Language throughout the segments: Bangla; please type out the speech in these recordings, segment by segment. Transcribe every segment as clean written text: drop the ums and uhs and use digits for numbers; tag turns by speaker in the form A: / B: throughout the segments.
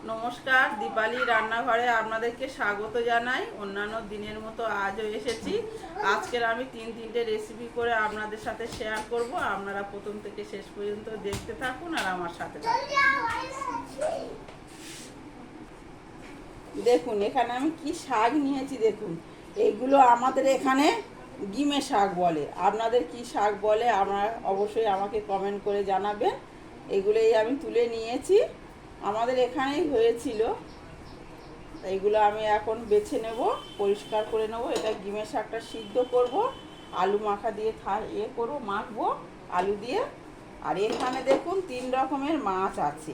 A: নমস্কার, দীপালি রান্নাঘরে আপনাদেরকে স্বাগত জানাই। অন্যান্য দিনের মতো আজও এসেছি। আজকের আমি তিনটে রেসিপি করে আপনাদের সাথে শেয়ার করব। আপনারা প্রথম থেকে শেষ পর্যন্ত দেখতে থাকুন আর আমার সাথে থাকুন। দেখুন এখানে আমি কি শাক নিয়েছি। দেখুন এইগুলো আমাদের এখানে গিমে শাক বলে। আপনাদের কি শাক বলে আপনারা অবশ্যই আমাকে কমেন্ট করে জানাবেন। এগুলোই আমি তুলে নিয়েছি, আমাদের এখানেই হয়েছিল। এইগুলো আমি এখন বেছে নেব, পরিষ্কার করে নেব। এটা গিমের শাকটা সিদ্ধ করব, আলু মাখা দিয়ে করবো, মাখবো আলু দিয়ে। আর এখানে দেখুন 3 রকমের মাছ আছে।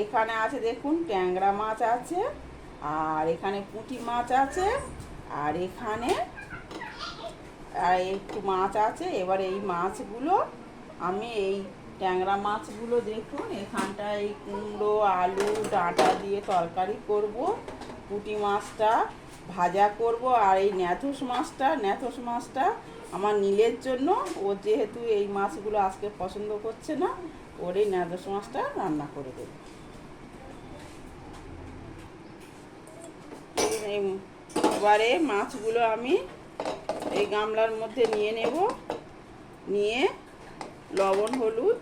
A: এখানে আছে দেখুন ট্যাংরা মাছ আছে, আর এখানে পুঁটি মাছ আছে, আর এখানে একটু মাছ আছে। এবার এই মাছগুলো আমি ট্যাংরা মাছগুলো দেখুন এখানটায় কুমড়ো আলু ডাঁটা দিয়ে তরকারি করব, পুঁটি মাছটা ভাজা করব, আর এই ন্যাথোস মাছটা আমার নীলের জন্য, ও যেহেতু এই মাছগুলো আজকে পছন্দ করছে না, ওর এই ন্যাথোস মাছটা রান্না করে দেব। এবারে মাছগুলো আমি এই গামলার মধ্যে নিয়ে নেব, নিয়ে লবণ হলুদ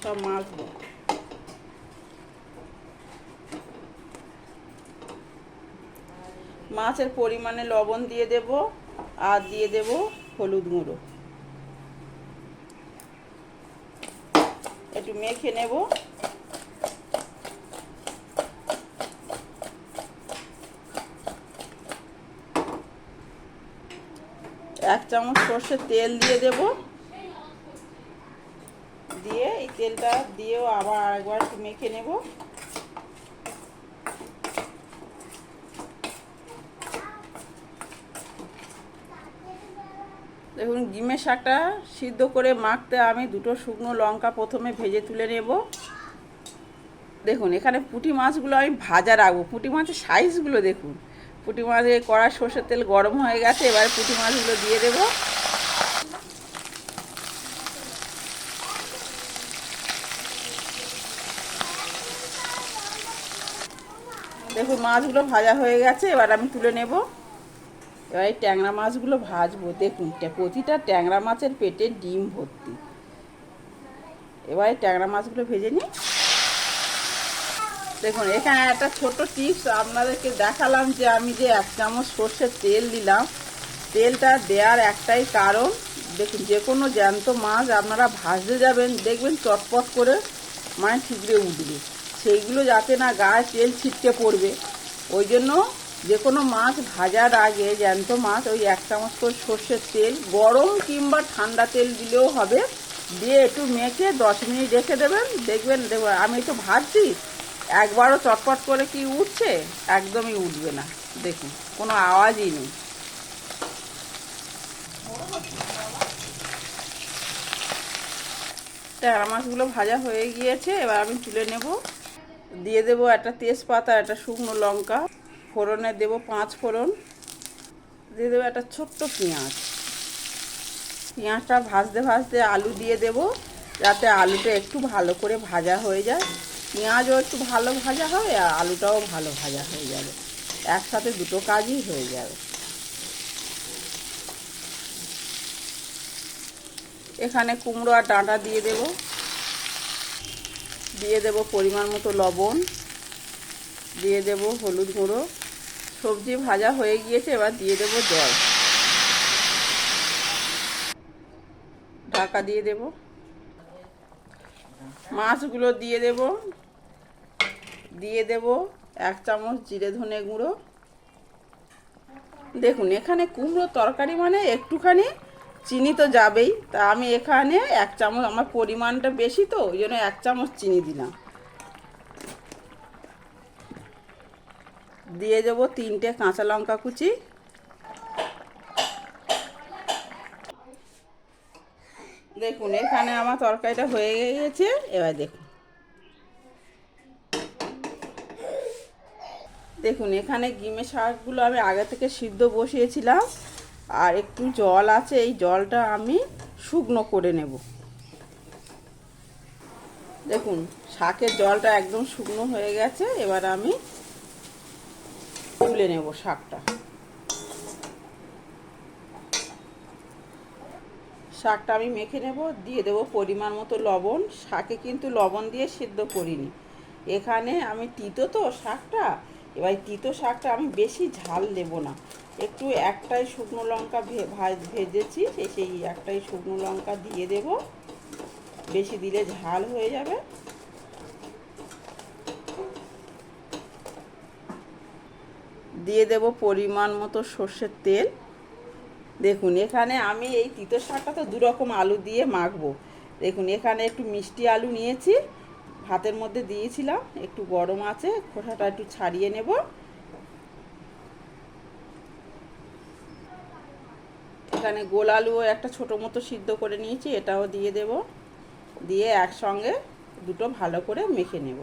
A: সব মাখবো। মাছের পরিমাণে লবণ দিয়ে দেব, আর দিয়ে দেব হলুদ গুঁড়ো। একটু মেখে নেব। এক চামচ সর্ষের তেল দিয়ে দেব, দিয়ে এই তেলটা দিয়েও আবার আরেকবার একটু মেখে নেব। দেখুন গিমের শাকটা সিদ্ধ করে মাখতে আমি 2টো শুকনো লঙ্কা প্রথমে ভেজে তুলে নেব। দেখুন এখানে পুঁটি মাছগুলো আমি ভাজা রাখবো। পুঁটি মাছের সাইজগুলো দেখুন। পুঁটি মাছের কড়া সর্ষের তেল গরম হয়ে গেছে, এবার পুঁটি মাছগুলো দিয়ে দেব। দেখুন মাছগুলো ভাজা হয়ে গেছে, এবার আমি তুলে নেব। এবার এই ট্যাংরা মাছগুলো ভাজবো। দেখুন প্রতিটা ট্যাংরা মাছের পেটে ডিম ভর্তি। এবার এই ট্যাংরা মাছগুলো ভেজে নিই। দেখুন এখানে একটা ছোট টিপস আপনাদেরকে দেখালাম, যে আমি যে 1 চামচ সর্ষের তেল দিলাম। তেলটা দেওয়ার একটাই কারণ, দেখুন যে কোনো জ্যান্ত মাছ আপনারা ভাজতে যাবেন, দেখবেন চটপট করে মানে ঠিকরে উঠবে, সেইগুলো যাতে না গায়ে তেল ছিটকে পড়বে। ওই জন্য যে কোনো মাছ ভাজার আগে জ্যান্ত মাছ ওই 1 চামচ করে সর্ষের তেল, গরম কিংবা ঠান্ডা তেল দিলেও হবে, দিয়ে একটু মেখে 10 মিনিট রেখে দেবেন। দেখবেন আমি তো ভাজছি, একবারও চটপট করে কি উঠছে? একদমই উঠবে না। দেখুন কোনো আওয়াজই নেই। ট্যাংরা মাছগুলো ভাজা হয়ে গিয়েছে, এবার আমি তুলে নেব। দিয়ে দেব একটা তেজপাতা, একটা শুকনো লঙ্কা, ফোড়নে দেব 5 ফোড়ন, দিয়ে দেবো একটা ছোট্ট পেঁয়াজ। পেঁয়াজটা ভাজতে ভাজতে আলু দিয়ে দেব, যাতে আলুটা একটু ভালো করে ভাজা হয়ে যায়। পেঁয়াজও একটু ভালো ভাজা হবে আর আলুটাও ভালো ভাজা হয়ে যাবে, একসাথে দুটো কাজই হয়ে যাবে। এখানে কুমড়ো আর ডাঁটা দিয়ে দেব, দিয়ে দেব পরিমাণ মতো লবণ, দিয়ে দেব হলুদ গুঁড়ো। সবজি ভাজা হয়ে গিয়েছে, এবার দিয়ে দেব জল, ঢাকা দিয়ে দেব। মাছগুলো দিয়ে দেব, দিয়ে দেব 1 চামচ জিরে ধনে গুঁড়ো। দেখুন এখানে কুমড়ো তরকারি মানে একটুখানি চিনি তো যাবেই, তা আমি এখানে 1 চামচ, আমার পরিমাণটা বেশি তো ওই জন্য 1 চামচ চিনি দিলাম। দিয়ে দেবো 3টে কাঁচা লঙ্কা কুচি। দেখুন এখানে আমার তরকারিটা হয়ে গিয়েছে। এবার দেখুন এখানে গিমে শাকগুলো আমি আগে থেকে সিদ্ধ বসিয়েছিলাম, আর একটু জল আছে, এই জলটা আমি শুকনো করে নেব। দেখুন শাকের জলটা একদম শুকনো হয়ে গেছে। এবার আমি তুলে নেব শাকটা। শাকটা আমি মেখে নেব, দিয়ে দেবো পরিমাণ মতো লবণ। শাকে কিন্তু লবণ দিয়ে সিদ্ধ করিনি, এখানে আমি তিতো তো শাকটা, এবার তিতো শাকটা আমি বেশি ঝাল দেব না, একটু একটাই শুকনো লঙ্কা ভেজেছি, সেই একটাই শুকনো লঙ্কা দিয়ে দেব, বেশি দিলে ঝাল হয়ে যাবে। দিয়ে দেব পরিমাণ মতো সর্ষের তেল। দেখুন এখানে আমি এই তিতো শাকটা তো দুরকম আলু দিয়ে মাখবো। দেখুন এখানে একটু মিষ্টি আলু নিয়েছি, ভাতের মধ্যে দিয়েছিলাম, একটু গরম আছে, খোসাটা একটু ছাড়িয়ে নেব। এখানে গোল আলুও একটা ছোটো মতো সিদ্ধ করে নিয়েছি, এটাও দিয়ে দেব, দিয়ে একসঙ্গে দুটো ভালো করে মেখে নেব।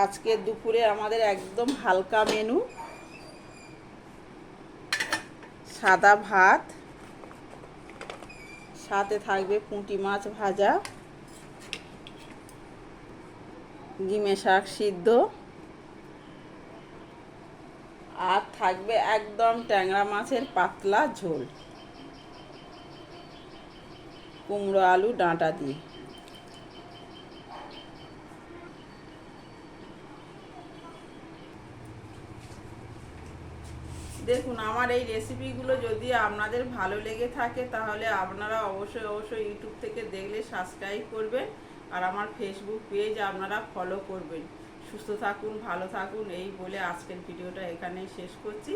A: আজকে দুপুরে আমাদের একদম হালকা মেনু, সাদা ভাত, সাথে থাকবে পুঁটি মাছ ভাজা, গিমে শাক সিদ্ধ, আর থাকবে একদম ট্যাংরা মাছের পাতলা ঝোল কুমড়ো আলু ডাঁটা দিয়ে। দেখুন আমার এই রেসিপিগুলো যদি আপনাদের ভালো লেগে থাকে তাহলে আপনারা অবশ্যই ইউটিউব থেকে দেখলে সাবস্ক্রাইব করবেন, আর আমার ফেসবুক পেজ আপনারা ফলো করবেন। সুস্থ থাকুন, ভালো থাকুন, এই বলে আজকের ভিডিওটা এখানেই শেষ করছি।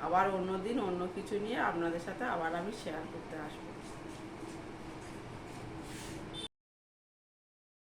A: আবার অন্য দিন অন্য কিছু নিয়ে আপনাদের সাথে আবার আমি শেয়ার করতে আসবো।